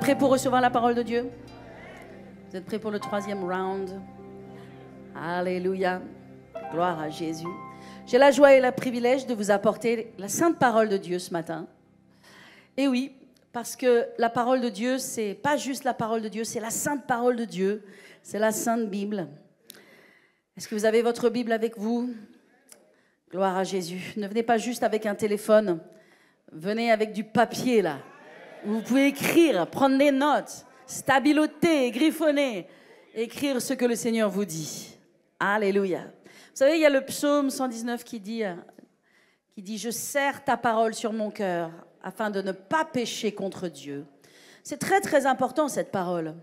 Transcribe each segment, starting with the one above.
prêts pour recevoir la parole de Dieu? Vous êtes prêts pour le 3e round? Alléluia. Gloire à Jésus. J'ai la joie et le privilège de vous apporter la sainte parole de Dieu ce matin. Et oui, parce que la parole de Dieu, c'est pas juste la parole de Dieu, c'est la sainte parole de Dieu. C'est la sainte Bible. Est-ce que vous avez votre Bible avec vous? Gloire à Jésus. Ne venez pas juste avec un téléphone. Venez avec du papier, là. Vous pouvez écrire, prendre des notes, stabiloter, griffonner, écrire ce que le Seigneur vous dit. Alléluia. Vous savez, il y a le psaume 119 qui dit « Je serre ta parole sur mon cœur afin de ne pas pécher contre Dieu ». C'est très, très important, cette parole.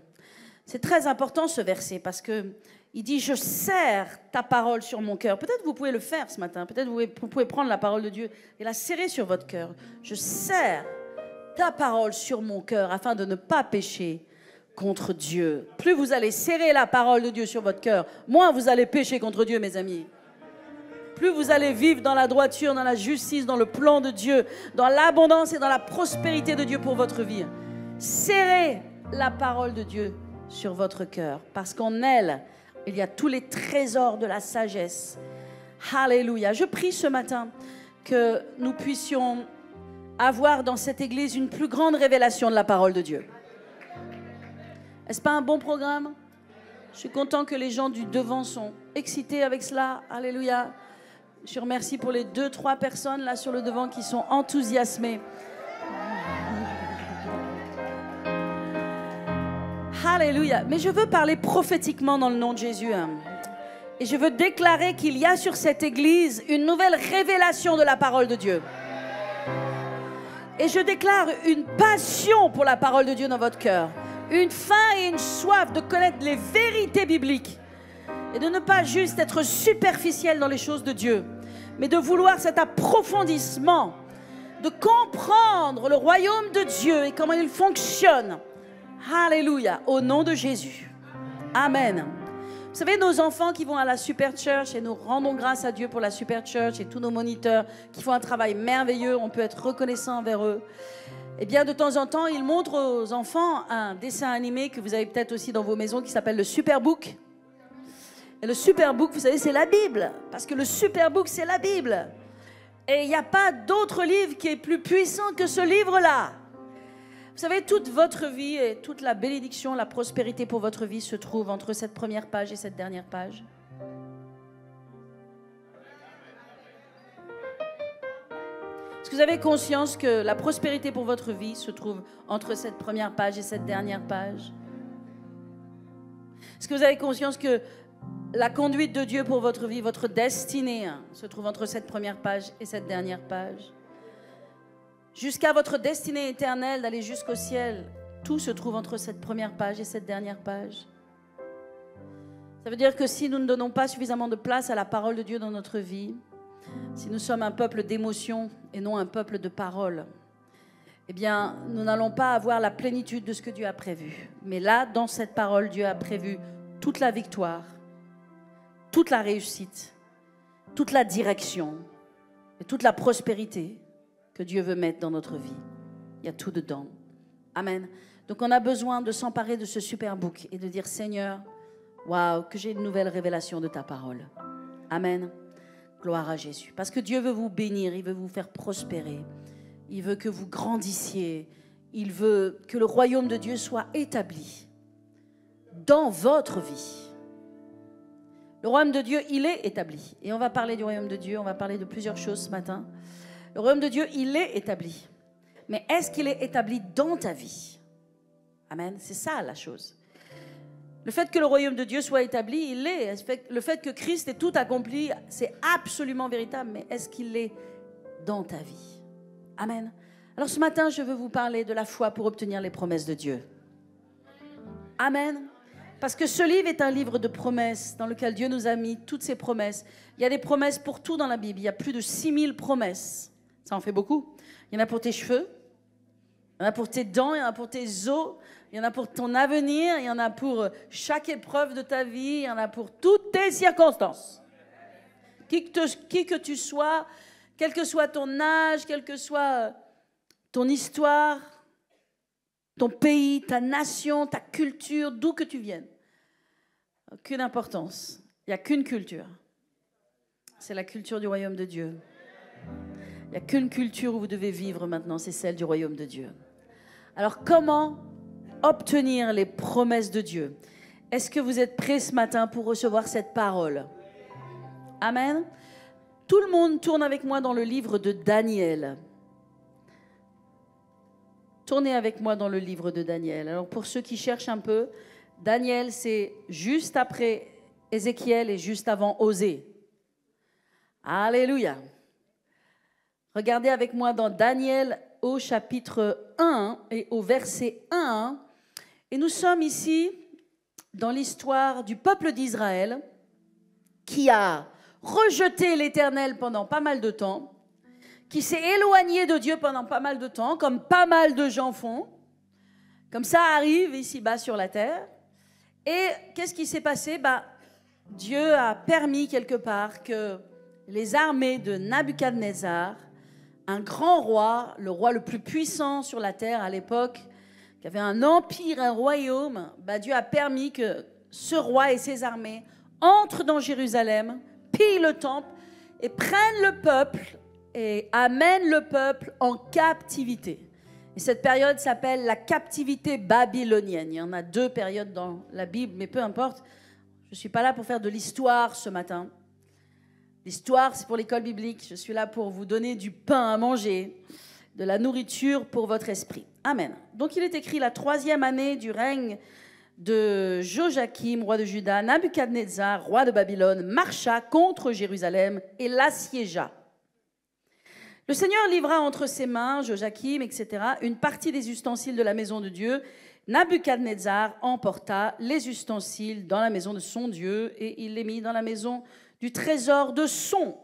C'est très important, ce verset, parce que il dit « Je serre ta parole sur mon cœur ». Peut-être que vous pouvez le faire ce matin. Peut-être que vous pouvez prendre la parole de Dieu et la serrer sur votre cœur. « Je serre ta parole sur mon cœur afin de ne pas pécher contre Dieu ». Plus vous allez serrer la parole de Dieu sur votre cœur, moins vous allez pécher contre Dieu, mes amis. Plus vous allez vivre dans la droiture, dans la justice, dans le plan de Dieu, dans l'abondance et dans la prospérité de Dieu pour votre vie. Serrez la parole de Dieu sur votre cœur, parce qu'en elle, il y a tous les trésors de la sagesse. Alléluia. Je prie ce matin que nous puissions avoir dans cette église une plus grande révélation de la parole de Dieu. Est-ce pas un bon programme? Je suis content que les gens du devant sont excités avec cela. Alléluia. Je remercie pour les 2-3 personnes là sur le devant qui sont enthousiasmées. Alléluia. Mais je veux parler prophétiquement dans le nom de Jésus. Et je veux déclarer qu'il y a sur cette église une nouvelle révélation de la parole de Dieu. Et je déclare une passion pour la parole de Dieu dans votre cœur. Une faim et une soif de connaître les vérités bibliques. Et de ne pas juste être superficiel dans les choses de Dieu. Mais de vouloir cet approfondissement. De comprendre le royaume de Dieu et comment il fonctionne. Alléluia, au nom de Jésus. Amen. Vous savez, nos enfants qui vont à la Super Church, et nous rendons grâce à Dieu pour la Super Church et tous nos moniteurs qui font un travail merveilleux, on peut être reconnaissant envers eux. Eh bien, de temps en temps, ils montrent aux enfants un dessin animé que vous avez peut-être aussi dans vos maisons qui s'appelle le Superbook. Et le Superbook, vous savez, c'est la Bible. Parce que le Superbook, c'est la Bible. Et il n'y a pas d'autre livre qui est plus puissant que ce livre-là. Vous savez, toute votre vie et toute la bénédiction, la prospérité pour votre vie se trouve entre cette première page et cette dernière page. Est-ce que vous avez conscience que la prospérité pour votre vie se trouve entre cette première page et cette dernière page? Est-ce que vous avez conscience que la conduite de Dieu pour votre vie, votre destinée, se trouve entre cette première page et cette dernière page? Jusqu'à votre destinée éternelle d'aller jusqu'au ciel, tout se trouve entre cette première page et cette dernière page. Ça veut dire que si nous ne donnons pas suffisamment de place à la parole de Dieu dans notre vie, si nous sommes un peuple d'émotion et non un peuple de parole, eh bien, nous n'allons pas avoir la plénitude de ce que Dieu a prévu. Mais là, dans cette parole, Dieu a prévu toute la victoire, toute la réussite, toute la direction et toute la prospérité que Dieu veut mettre dans notre vie. Il y a tout dedans. Amen. Donc on a besoin de s'emparer de ce Superbook et de dire, Seigneur, waouh, que j'ai une nouvelle révélation de ta parole. Amen. Gloire à Jésus. Parce que Dieu veut vous bénir, il veut vous faire prospérer. Il veut que vous grandissiez. Il veut que le royaume de Dieu soit établi dans votre vie. Le royaume de Dieu, il est établi. Et on va parler du royaume de Dieu, on va parler de plusieurs choses ce matin. Le royaume de Dieu, il est établi. Mais est-ce qu'il est établi dans ta vie? Amen. C'est ça la chose. Le fait que le royaume de Dieu soit établi, il l'est. Le fait que Christ ait tout accompli, c'est absolument véritable. Mais est-ce qu'il l'est dans ta vie? Amen. Alors ce matin, je veux vous parler de la foi pour obtenir les promesses de Dieu. Amen. Parce que ce livre est un livre de promesses dans lequel Dieu nous a mis toutes ses promesses. Il y a des promesses pour tout dans la Bible. Il y a plus de 6000 promesses. Ça en fait beaucoup. Il y en a pour tes cheveux, il y en a pour tes dents, il y en a pour tes os, il y en a pour ton avenir, il y en a pour chaque épreuve de ta vie, il y en a pour toutes tes circonstances. Qui que tu sois, quel que soit ton âge, quelle que soit ton histoire, ton pays, ta nation, ta culture, d'où que tu viennes. Aucune importance. Il n'y a qu'une culture. C'est la culture du royaume de Dieu. Il n'y a qu'une culture où vous devez vivre maintenant, c'est celle du royaume de Dieu. Alors comment obtenir les promesses de Dieu? Est-ce que vous êtes prêts ce matin pour recevoir cette parole? Amen. Tout le monde tourne avec moi dans le livre de Daniel. Tournez avec moi dans le livre de Daniel. Alors pour ceux qui cherchent un peu, Daniel c'est juste après Ézéchiel et juste avant Osée. Alléluia. Regardez avec moi dans Daniel au chapitre 1 et au verset 1. Et nous sommes ici dans l'histoire du peuple d'Israël qui a rejeté l'Éternel pendant pas mal de temps, qui s'est éloigné de Dieu pendant pas mal de temps, comme pas mal de gens font. Comme ça arrive ici-bas sur la terre. Et qu'est-ce qui s'est passé? Dieu a permis quelque part que les armées de Nabuchodonosor, un grand roi, le roi le plus puissant sur la terre à l'époque, qui avait un empire, un royaume, Dieu a permis que ce roi et ses armées entrent dans Jérusalem, pillent le temple et prennent le peuple et amènent le peuple en captivité. Et cette période s'appelle la captivité babylonienne. Il y en a 2 périodes dans la Bible, mais peu importe. Je ne suis pas là pour faire de l'histoire ce matin. L'histoire, c'est pour l'école biblique. Je suis là pour vous donner du pain à manger, de la nourriture pour votre esprit. Amen. Donc il est écrit la 3e année du règne de Joachim, roi de Juda, Nabuchodonosor, roi de Babylone, marcha contre Jérusalem et l'assiégea. Le Seigneur livra entre ses mains, Joachim, etc., une partie des ustensiles de la maison de Dieu. Nabuchodonosor emporta les ustensiles dans la maison de son Dieu et il les mit dans la maison du trésor de son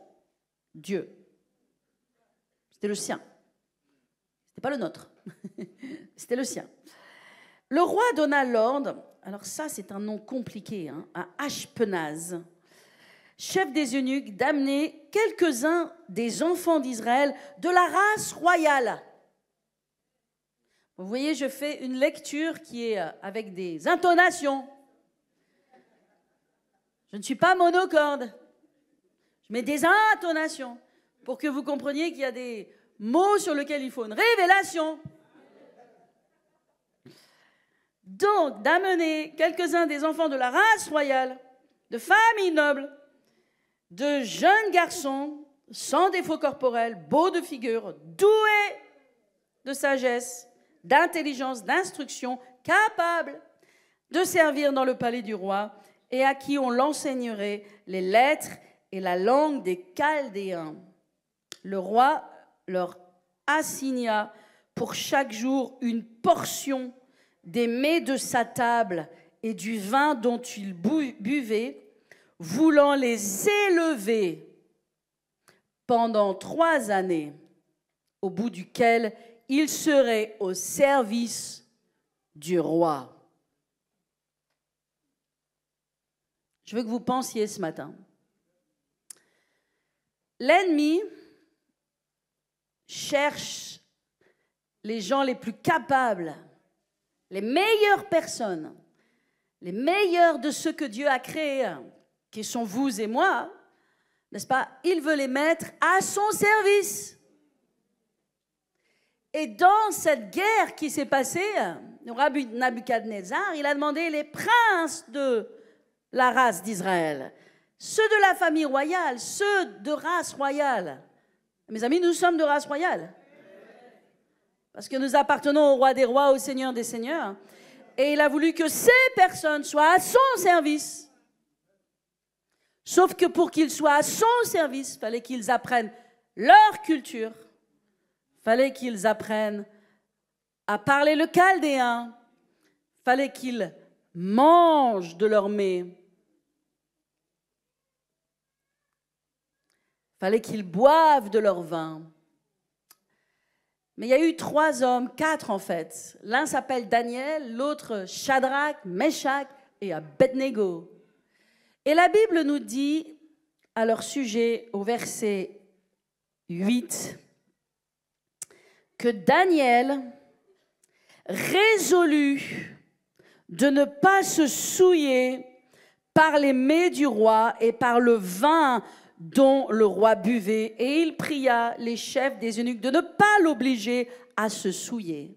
Dieu. C'était le sien. C'était pas le nôtre. C'était le sien. Le roi donna l'ordre, alors ça c'est un nom compliqué, à Ashpenaz, chef des eunuques, d'amener quelques-uns des enfants d'Israël de la race royale. Vous voyez, je fais une lecture qui est avec des intonations. Je ne suis pas monocorde. Je mets des intonations pour que vous compreniez qu'il y a des mots sur lesquels il faut une révélation. Donc, d'amener quelques-uns des enfants de la race royale, de familles nobles, de jeunes garçons, sans défaut corporel, beaux de figure, doués de sagesse, d'intelligence, d'instruction, capables de servir dans le palais du roi et à qui on l'enseignerait les lettres et la langue des Chaldéens. Le roi leur assigna pour chaque jour une portion des mets de sa table et du vin dont ils buvaient, voulant les élever pendant 3 années, au bout duquel ils seraient au service du roi. Je veux que vous pensiez ce matin. L'ennemi cherche les gens les plus capables, les meilleures personnes, les meilleurs de ceux que Dieu a créés, qui sont vous et moi, n'est-ce pas? Il veut les mettre à son service. Et dans cette guerre qui s'est passée, Nabuchodonosor, il a demandé les princes de la race d'Israël, ceux de la famille royale, ceux de race royale. Mes amis, nous sommes de race royale. Parce que nous appartenons au roi des rois, au Seigneur des seigneurs. Et il a voulu que ces personnes soient à son service. Sauf que pour qu'ils soient à son service, il fallait qu'ils apprennent leur culture. Il fallait qu'ils apprennent à parler le chaldéen. Il fallait qu'ils mangent de leur mets. Il fallait qu'ils boivent de leur vin. Mais il y a eu 3 hommes, 4 en fait. L'un s'appelle Daniel, l'autre Shadrach, Meshach et Abednego. Et la Bible nous dit à leur sujet, au verset 8, que Daniel résolu de ne pas se souiller par les mets du roi et par le vin dont le roi buvait, et il pria les chefs des eunuques de ne pas l'obliger à se souiller.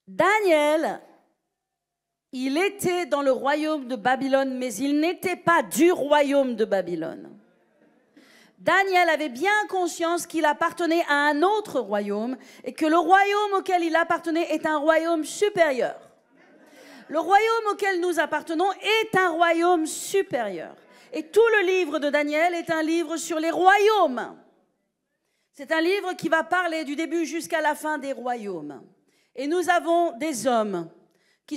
Daniel, il était dans le royaume de Babylone, mais il n'était pas du royaume de Babylone. Daniel avait bien conscience qu'il appartenait à un autre royaume et que le royaume auquel il appartenait est un royaume supérieur. Le royaume auquel nous appartenons est un royaume supérieur. Et tout le livre de Daniel est un livre sur les royaumes. C'est un livre qui va parler du début jusqu'à la fin des royaumes. Et nous avons des hommes qui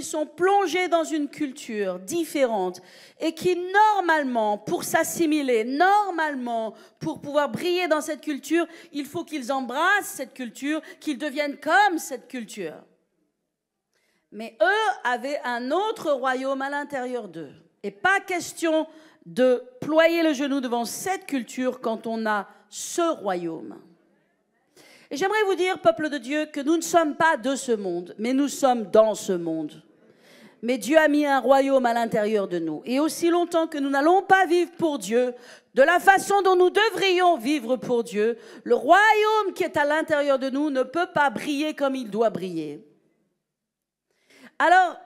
sont plongés dans une culture différente et qui, normalement, pour s'assimiler, normalement, pour pouvoir briller dans cette culture, il faut qu'ils embrassent cette culture, qu'ils deviennent comme cette culture. Mais eux avaient un autre royaume à l'intérieur d'eux. Et pas question de ployer le genou devant cette culture quand on a ce royaume. Et j'aimerais vous dire, peuple de Dieu, que nous ne sommes pas de ce monde, mais nous sommes dans ce monde. Mais Dieu a mis un royaume à l'intérieur de nous. Et aussi longtemps que nous n'allons pas vivre pour Dieu, de la façon dont nous devrions vivre pour Dieu, le royaume qui est à l'intérieur de nous ne peut pas briller comme il doit briller. Alors,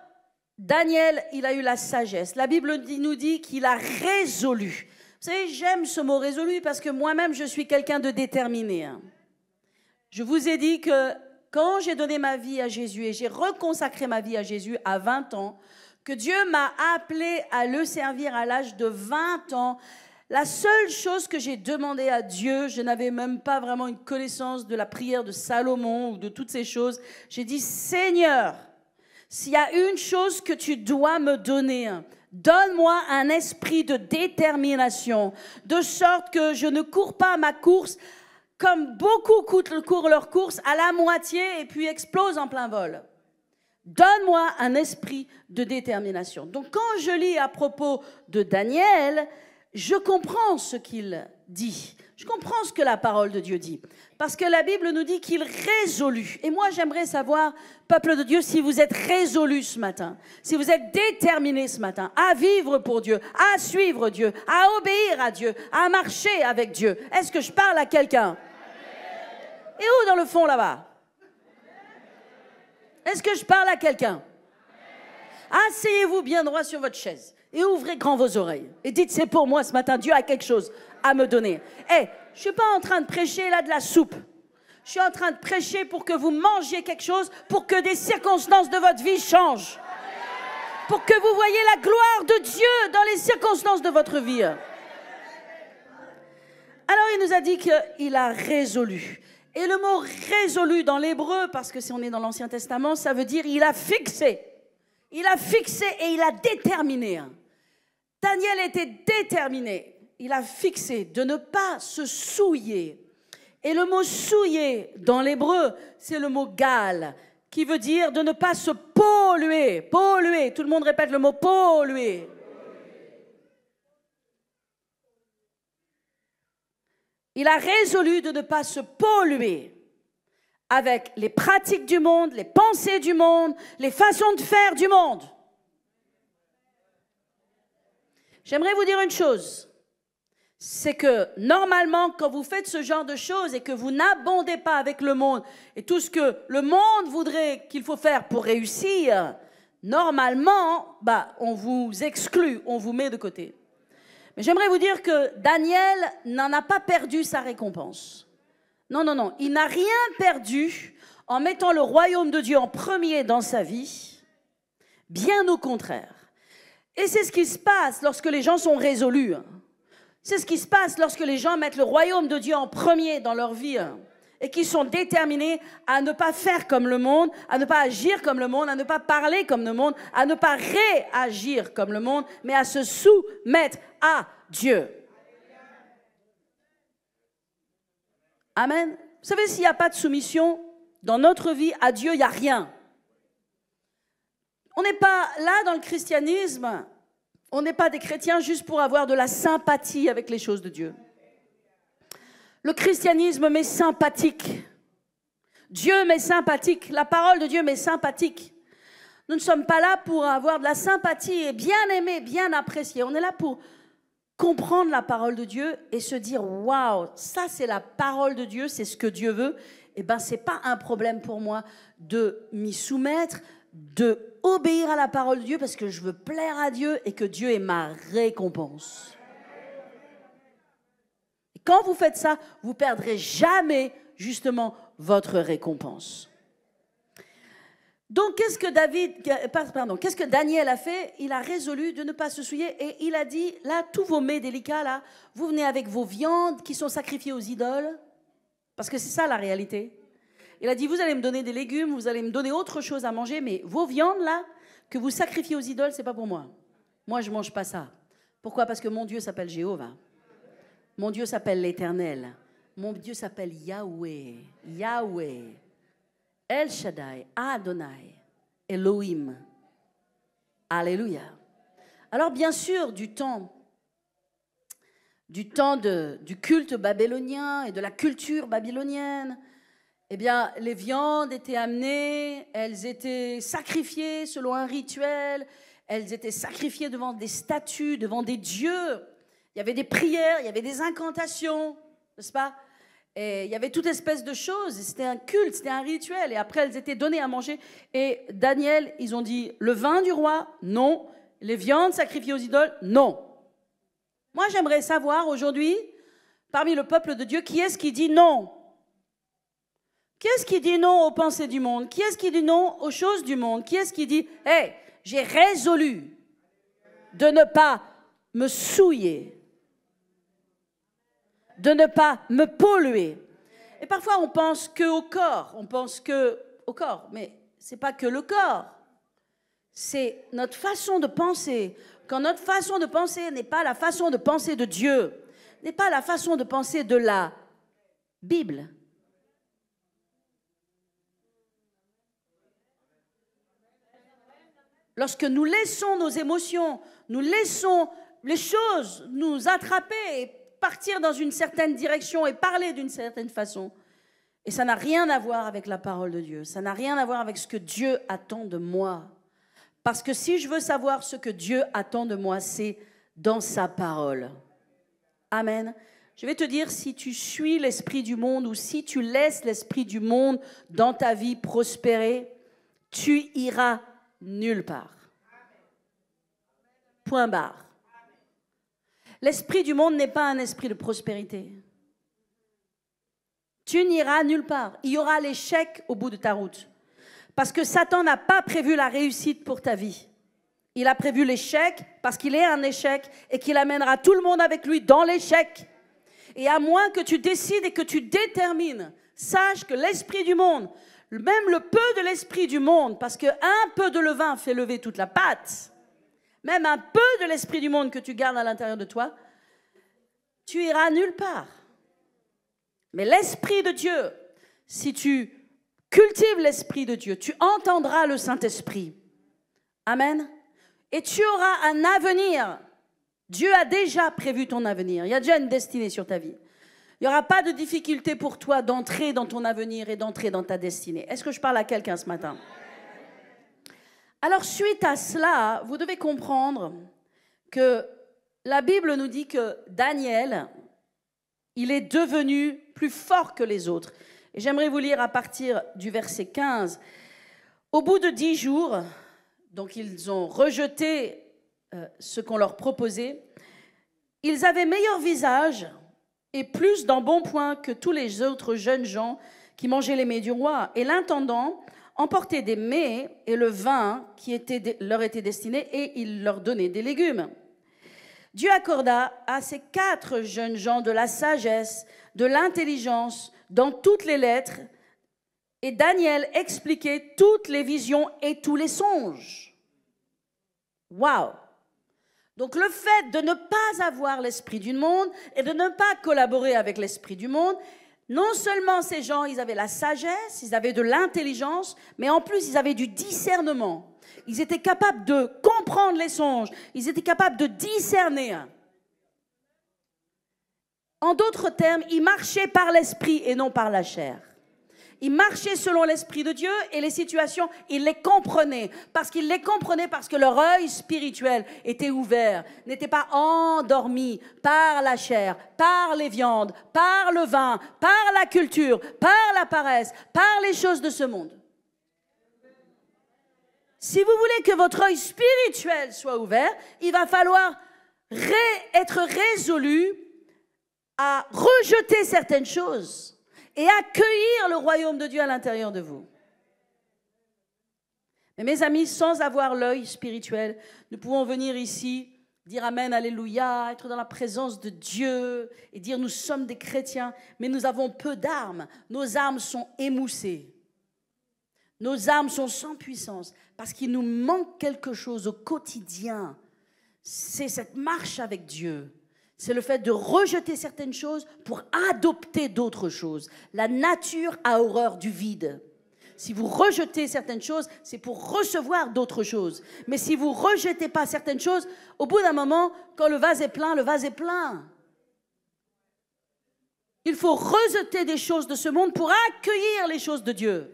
Daniel, il a eu la sagesse. La Bible nous dit qu'il a résolu. Vous savez, j'aime ce mot résolu parce que moi-même, je suis quelqu'un de déterminé. Je vous ai dit que quand j'ai donné ma vie à Jésus et j'ai reconsacré ma vie à Jésus à 20 ans, que Dieu m'a appelé à le servir à l'âge de 20 ans, la seule chose que j'ai demandé à Dieu, je n'avais même pas vraiment une connaissance de la prière de Salomon ou de toutes ces choses, j'ai dit, Seigneur, s'il y a une chose que tu dois me donner, donne-moi un esprit de détermination, de sorte que je ne cours pas ma course comme beaucoup courent leur course à la moitié et puis explosent en plein vol. Donne-moi un esprit de détermination. Donc quand je lis à propos de Daniel, je comprends ce qu'il dit. Je comprends ce que la parole de Dieu dit. Parce que la Bible nous dit qu'il résolut. Et moi, j'aimerais savoir, peuple de Dieu, si vous êtes résolu ce matin, si vous êtes déterminé ce matin à vivre pour Dieu, à suivre Dieu, à obéir à Dieu, à marcher avec Dieu. Est-ce que je parle à quelqu'un? Et où dans le fond là-bas? Est-ce que je parle à quelqu'un? Asseyez-vous bien droit sur votre chaise et ouvrez grand vos oreilles. Et dites, c'est pour moi ce matin, Dieu a quelque chose à me donner. Je ne suis pas en train de prêcher là de la soupe. Je suis en train de prêcher pour que vous mangiez quelque chose, pour que des circonstances de votre vie changent. Pour que vous voyez la gloire de Dieu dans les circonstances de votre vie. Alors il nous a dit qu'il a résolu. Et le mot résolu dans l'hébreu, parce que si on est dans l'Ancien Testament, ça veut dire il a fixé. Il a fixé et il a déterminé. Daniel était déterminé. Il a fixé de ne pas se souiller. Et le mot souiller dans l'hébreu, c'est le mot gal, qui veut dire de ne pas se polluer. Polluer. Tout le monde répète le mot polluer. Il a résolu de ne pas se polluer avec les pratiques du monde, les pensées du monde, les façons de faire du monde. J'aimerais vous dire une chose, c'est que normalement, quand vous faites ce genre de choses et que vous n'abondez pas avec le monde et tout ce que le monde voudrait qu'il faut faire pour réussir, normalement, on vous exclut, on vous met de côté. Mais j'aimerais vous dire que Daniel n'en a pas perdu sa récompense. Non, non, non. Il n'a rien perdu en mettant le royaume de Dieu en premier dans sa vie. Bien au contraire. Et c'est ce qui se passe lorsque les gens sont résolus. C'est ce qui se passe lorsque les gens mettent le royaume de Dieu en premier dans leur vie. Et qui sont déterminés à ne pas faire comme le monde, à ne pas agir comme le monde, à ne pas parler comme le monde, à ne pas réagir comme le monde, mais à se soumettre à Dieu. Amen. Vous savez, s'il n'y a pas de soumission dans notre vie à Dieu, il n'y a rien. On n'est pas là dans le christianisme, on n'est pas des chrétiens juste pour avoir de la sympathie avec les choses de Dieu. Le christianisme m'est sympathique. Dieu m'est sympathique. La parole de Dieu m'est sympathique. Nous ne sommes pas là pour avoir de la sympathie et bien aimer, bien apprécier. On est là pour comprendre la parole de Dieu et se dire « Waouh, ça c'est la parole de Dieu, c'est ce que Dieu veut. » Eh bien, ce n'est pas un problème pour moi de m'y soumettre, de obéir à la parole de Dieu parce que je veux plaire à Dieu et que Dieu est ma récompense. Et quand vous faites ça, vous ne perdrez jamais justement votre récompense. Donc, qu'est-ce que Daniel a fait? Il a résolu de ne pas se souiller et il a dit, là, tous vos mets délicats, là, vous venez avec vos viandes qui sont sacrifiées aux idoles, parce que c'est ça la réalité. Il a dit, vous allez me donner des légumes, vous allez me donner autre chose à manger, mais vos viandes, là, que vous sacrifiez aux idoles, c'est pas pour moi. Moi, je ne mange pas ça. Pourquoi? Parce que mon Dieu s'appelle Jéhovah. Mon Dieu s'appelle l'Éternel. Mon Dieu s'appelle Yahweh. Yahweh. El Shaddai, Adonai, Elohim. Alléluia. Alors bien sûr, du du culte babylonien et de la culture babylonienne, eh bien, les viandes étaient amenées, elles étaient sacrifiées selon un rituel, elles étaient sacrifiées devant des statues, devant des dieux. Il y avait des prières, il y avait des incantations, n'est-ce pas? Et il y avait toute espèce de choses, c'était un culte, c'était un rituel, et après elles étaient données à manger. Et Daniel, ils ont dit, le vin du roi, non. Les viandes sacrifiées aux idoles, non. Moi, j'aimerais savoir aujourd'hui, parmi le peuple de Dieu, qui est-ce qui dit non? Qui est-ce qui dit non aux pensées du monde? Qui est-ce qui dit non aux choses du monde? Qui est-ce qui dit, hey, j'ai résolu de ne pas me souiller, de ne pas me polluer. Et parfois, on pense qu'au corps. Mais ce n'est pas que le corps. C'est notre façon de penser. Quand notre façon de penser n'est pas la façon de penser de Dieu, n'est pas la façon de penser de la Bible. Lorsque nous laissons nos émotions, nous laissons les choses nous attraper et partir dans une certaine direction et parler d'une certaine façon. Et ça n'a rien à voir avec la parole de Dieu. Ça n'a rien à voir avec ce que Dieu attend de moi. Parce que si je veux savoir ce que Dieu attend de moi, c'est dans sa parole. Amen. Je vais te dire, si tu suis l'esprit du monde ou si tu laisses l'esprit du monde dans ta vie prospérer, tu iras nulle part. Point barre. L'esprit du monde n'est pas un esprit de prospérité. Tu n'iras nulle part. Il y aura l'échec au bout de ta route. Parce que Satan n'a pas prévu la réussite pour ta vie. Il a prévu l'échec parce qu'il est un échec et qu'il amènera tout le monde avec lui dans l'échec. Et à moins que tu décides et que tu détermines, sache que l'esprit du monde, même le peu de l'esprit du monde, parce qu'un peu de levain fait lever toute la pâte, même un peu de l'esprit du monde que tu gardes à l'intérieur de toi, tu iras nulle part. Mais l'esprit de Dieu, si tu cultives l'esprit de Dieu, tu entendras le Saint-Esprit. Amen. Et tu auras un avenir. Dieu a déjà prévu ton avenir. Il y a déjà une destinée sur ta vie. Il n'y aura pas de difficulté pour toi d'entrer dans ton avenir et d'entrer dans ta destinée. Est-ce que je parle à quelqu'un ce matin? Alors, suite à cela, vous devez comprendre que la Bible nous dit que Daniel, il est devenu plus fort que les autres. Et j'aimerais vous lire à partir du verset 15. Au bout de 10 jours, donc ils ont rejeté ce qu'on leur proposait, ils avaient meilleur visage et plus d'embonpoint que tous les autres jeunes gens qui mangeaient les mets du roi. Et l'intendant emportait des mets et le vin qui leur était destiné et il leur donnait des légumes. Dieu accorda à ces 4 jeunes gens de la sagesse, de l'intelligence dans toutes les lettres, et Daniel expliquait toutes les visions et tous les songes. Waouh! Donc le fait de ne pas avoir l'esprit du monde et de ne pas collaborer avec l'esprit du monde, non seulement ces gens, ils avaient la sagesse, ils avaient de l'intelligence, mais en plus ils avaient du discernement. Ils étaient capables de comprendre les songes, ils étaient capables de discerner. En d'autres termes, ils marchaient par l'esprit et non par la chair. Il marchait selon l'Esprit de Dieu et les situations, il les comprenait. Parce qu'il les comprenait parce que leur œil spirituel était ouvert, n'était pas endormi par la chair, par les viandes, par le vin, par la culture, par la paresse, par les choses de ce monde. Si vous voulez que votre œil spirituel soit ouvert, il va falloir être résolu à rejeter certaines choses et accueillir le royaume de Dieu à l'intérieur de vous. Mais mes amis, sans avoir l'œil spirituel, nous pouvons venir ici, dire Amen, Alléluia, être dans la présence de Dieu et dire nous sommes des chrétiens, mais nous avons peu d'armes. Nos armes sont émoussées. Nos armes sont sans puissance parce qu'il nous manque quelque chose au quotidien. C'est cette marche avec Dieu. C'est le fait de rejeter certaines choses pour adopter d'autres choses. La nature a horreur du vide. Si vous rejetez certaines choses, c'est pour recevoir d'autres choses. Mais si vous ne rejetez pas certaines choses, au bout d'un moment, quand le vase est plein, le vase est plein. Il faut rejeter des choses de ce monde pour accueillir les choses de Dieu.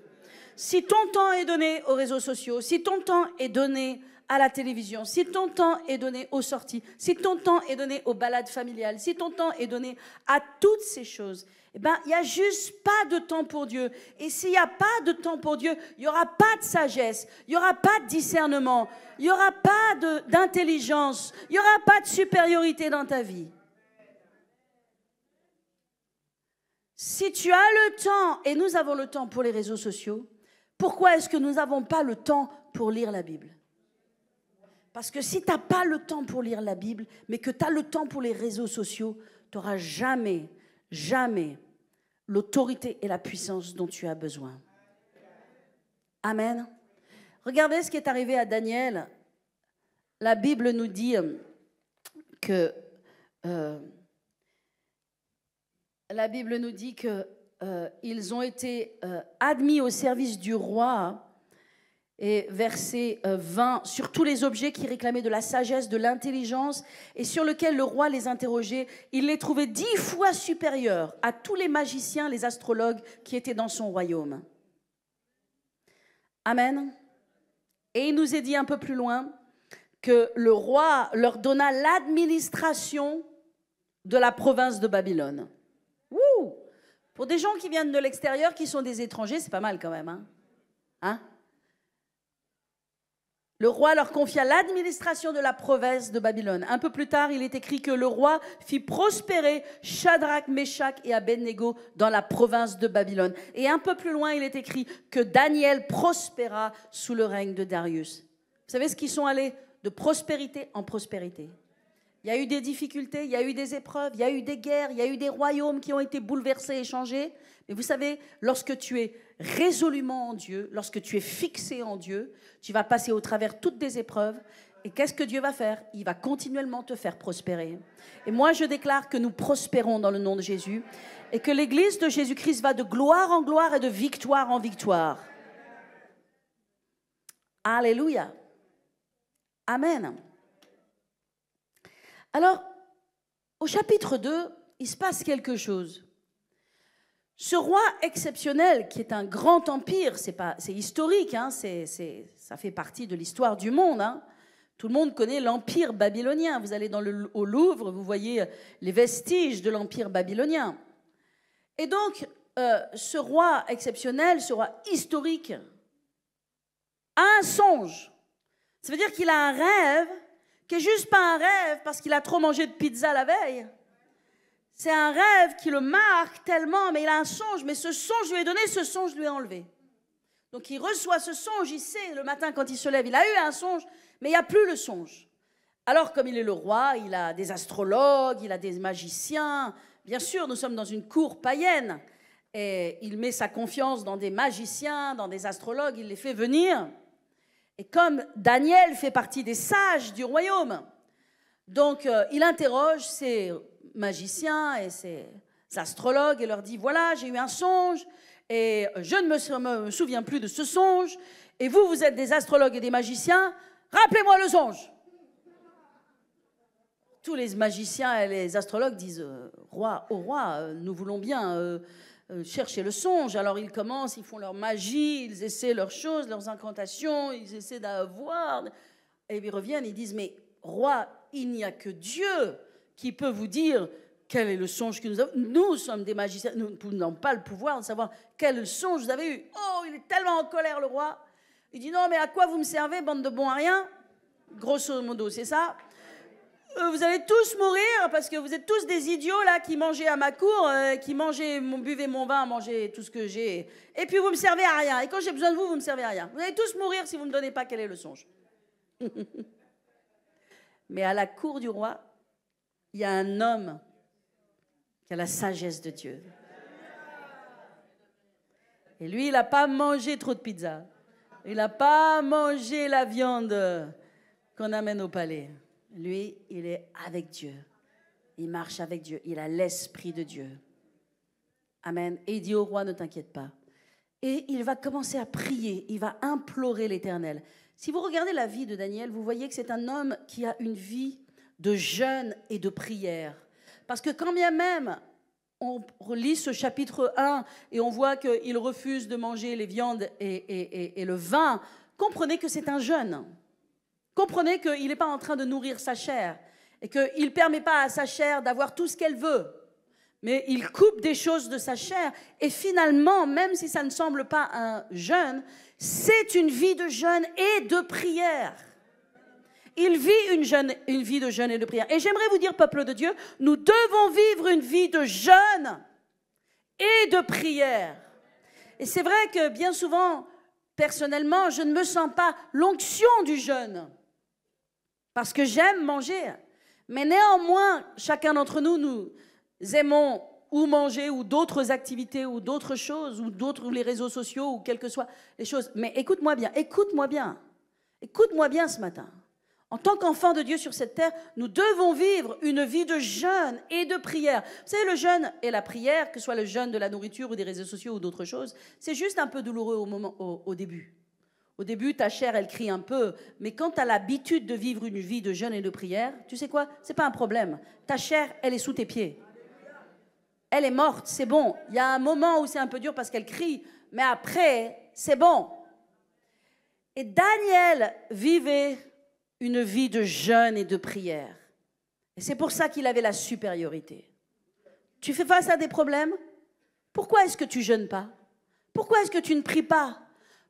Si ton temps est donné aux réseaux sociaux, si ton temps est donné à la télévision, si ton temps est donné aux sorties, si ton temps est donné aux balades familiales, si ton temps est donné à toutes ces choses, eh ben, il n'y a juste pas de temps pour Dieu. Et s'il n'y a pas de temps pour Dieu, il n'y aura pas de sagesse, il n'y aura pas de discernement, il n'y aura pas d'intelligence, il n'y aura pas de supériorité dans ta vie. Si tu as le temps, et nous avons le temps pour les réseaux sociaux, pourquoi est-ce que nous n'avons pas le temps pour lire la Bible? Parce que si tu n'as pas le temps pour lire la Bible, mais que tu as le temps pour les réseaux sociaux, tu n'auras jamais, jamais l'autorité et la puissance dont tu as besoin. Amen. Regardez ce qui est arrivé à Daniel. La Bible nous dit que ils ont été admis au service du roi. Et verset 20, sur tous les objets qui réclamaient de la sagesse, de l'intelligence, et sur lesquels le roi les interrogeait, il les trouvait 10 fois supérieurs à tous les magiciens, les astrologues qui étaient dans son royaume. Amen. Et il nous est dit un peu plus loin que le roi leur donna l'administration de la province de Babylone. Wouh! Pour des gens qui viennent de l'extérieur, qui sont des étrangers, c'est pas mal quand même. Hein? Le roi leur confia l'administration de la province de Babylone. Un peu plus tard, il est écrit que le roi fit prospérer Shadrach, Meshach et Abednego dans la province de Babylone. Et un peu plus loin, il est écrit que Daniel prospéra sous le règne de Darius. Vous savez ce qu'ils sont allés de prospérité en prospérité. Il y a eu des difficultés, il y a eu des épreuves, il y a eu des guerres, il y a eu des royaumes qui ont été bouleversés et changés. Mais vous savez, lorsque tu es résolument en Dieu, lorsque tu es fixé en Dieu, tu vas passer au travers toutes des épreuves. Et qu'est-ce que Dieu va faire? Il va continuellement te faire prospérer. Et moi, je déclare que nous prospérons dans le nom de Jésus et que l'Église de Jésus-Christ va de gloire en gloire et de victoire en victoire. Alléluia. Amen. Alors, au chapitre 2, il se passe quelque chose. Ce roi exceptionnel, qui est un grand empire, c'est historique, hein, ça fait partie de l'histoire du monde. Hein. Tout le monde connaît l'empire babylonien. Vous allez au Louvre, vous voyez les vestiges de l'empire babylonien. Et donc, ce roi exceptionnel, ce roi historique, a un songe. Ça veut dire qu'il a un rêve, qui n'est juste pas un rêve parce qu'il a trop mangé de pizza la veille. C'est un rêve qui le marque tellement, mais il a un songe. Mais ce songe lui est donné, ce songe lui est enlevé. Donc il reçoit ce songe, il sait le matin quand il se lève, il a eu un songe, mais il n'y a plus le songe. Alors comme il est le roi, il a des astrologues, il a des magiciens. Bien sûr, nous sommes dans une cour païenne. Et il met sa confiance dans des magiciens, dans des astrologues, il les fait venir. Et comme Daniel fait partie des sages du royaume, donc il interroge ces magiciens et ces astrologues et leur dit, voilà, j'ai eu un songe et je ne me souviens plus de ce songe. Et vous, vous êtes des astrologues et des magiciens, rappelez-moi le songe. Tous les magiciens et les astrologues disent, roi, au roi, nous voulons bien chercher le songe. Alors ils commencent, ils font leur magie, ils essaient leurs choses, leurs incantations, ils essaient d'avoir. Et ils reviennent, ils disent, mais roi, il n'y a que Dieu qui peut vous dire quel est le songe que nous avons. Nous sommes des magiciens, nous n'avons pas le pouvoir de savoir quel songe vous avez eu. Oh, il est tellement en colère, le roi. Il dit, non, mais à quoi vous me servez, bande de bons à rien? Grosso modo, c'est ça. Vous allez tous mourir parce que vous êtes tous des idiots là qui mangez à ma cour, qui buvez mon vin, mangez tout ce que j'ai. Et puis vous me servez à rien. Et quand j'ai besoin de vous, vous me servez à rien. Vous allez tous mourir si vous ne me donnez pas quel est le songe. Mais à la cour du roi, il y a un homme qui a la sagesse de Dieu. Et lui, il n'a pas mangé trop de pizza. Il n'a pas mangé la viande qu'on amène au palais. Lui, il est avec Dieu. Il marche avec Dieu. Il a l'esprit de Dieu. Amen. Et il dit au roi, ne t'inquiète pas. Et il va commencer à prier. Il va implorer l'Éternel. Si vous regardez la vie de Daniel, vous voyez que c'est un homme qui a une vie de jeûne et de prière. Parce que quand bien même on lit ce chapitre 1 et on voit qu'il refuse de manger les viandes et le vin, comprenez que c'est un jeûne. Comprenez qu'il n'est pas en train de nourrir sa chair et qu'il ne permet pas à sa chair d'avoir tout ce qu'elle veut. Mais il coupe des choses de sa chair et finalement, même si ça ne semble pas un jeûne, c'est une vie de jeûne et de prière. Il vit une vie de jeûne et de prière. Et j'aimerais vous dire, peuple de Dieu, nous devons vivre une vie de jeûne et de prière. Et c'est vrai que bien souvent, personnellement, je ne me sens pas l'onction du jeûne. Parce que j'aime manger. Mais néanmoins, chacun d'entre nous, nous aimons ou manger ou d'autres activités ou d'autres choses ou les réseaux sociaux ou quelles que soient les choses. Mais écoute-moi bien, écoute-moi bien. Écoute-moi bien ce matin. En tant qu'enfants de Dieu sur cette terre, nous devons vivre une vie de jeûne et de prière. Vous savez, le jeûne et la prière, que ce soit le jeûne de la nourriture ou des réseaux sociaux ou d'autres choses, c'est juste un peu douloureux au début. Au début, ta chair, elle crie un peu. Mais quand tu as l'habitude de vivre une vie de jeûne et de prière, tu sais quoi? Ce n'est pas un problème. Ta chair, elle est sous tes pieds. Elle est morte, c'est bon. Il y a un moment où c'est un peu dur parce qu'elle crie. Mais après, c'est bon. Et Daniel vivait une vie de jeûne et de prière. Et c'est pour ça qu'il avait la supériorité. Tu fais face à des problèmes? Pourquoi est-ce que tu jeûnes pas? Pourquoi est-ce que tu ne pries pas?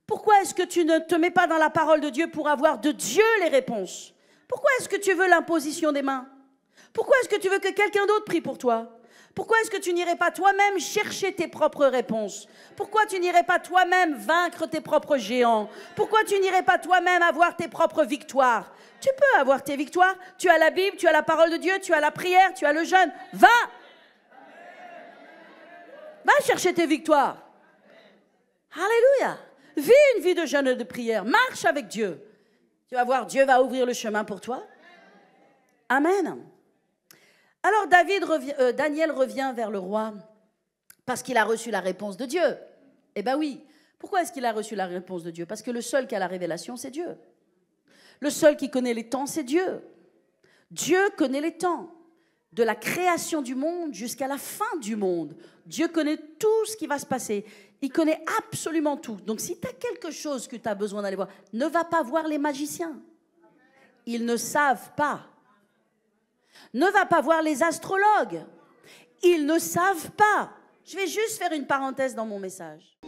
Pourquoi est-ce que tu ne te mets pas dans la parole de Dieu pour avoir de Dieu les réponses? Pourquoi est-ce que tu veux l'imposition des mains? Pourquoi est-ce que tu veux que quelqu'un d'autre prie pour toi? Pourquoi est-ce que tu n'irais pas toi-même chercher tes propres réponses? Pourquoi tu n'irais pas toi-même vaincre tes propres géants? Pourquoi tu n'irais pas toi-même avoir tes propres victoires? Tu peux avoir tes victoires. Tu as la Bible, tu as la parole de Dieu, tu as la prière, tu as le jeûne. Va! Va chercher tes victoires. Alléluia! Vis une vie de jeûne et de prière. Marche avec Dieu. Tu vas voir, Dieu va ouvrir le chemin pour toi. Amen. Alors Daniel revient vers le roi parce qu'il a reçu la réponse de Dieu. Eh bien oui. Pourquoi est-ce qu'il a reçu la réponse de Dieu? Parce que le seul qui a la révélation, c'est Dieu. Le seul qui connaît les temps, c'est Dieu. Dieu connaît les temps. De la création du monde jusqu'à la fin du monde. Dieu connaît tout ce qui va se passer. Il connaît absolument tout. Donc si tu as quelque chose que tu as besoin d'aller voir, ne va pas voir les magiciens. Ils ne savent pas. Ne va pas voir les astrologues. Ils ne savent pas. Je vais juste faire une parenthèse dans mon message.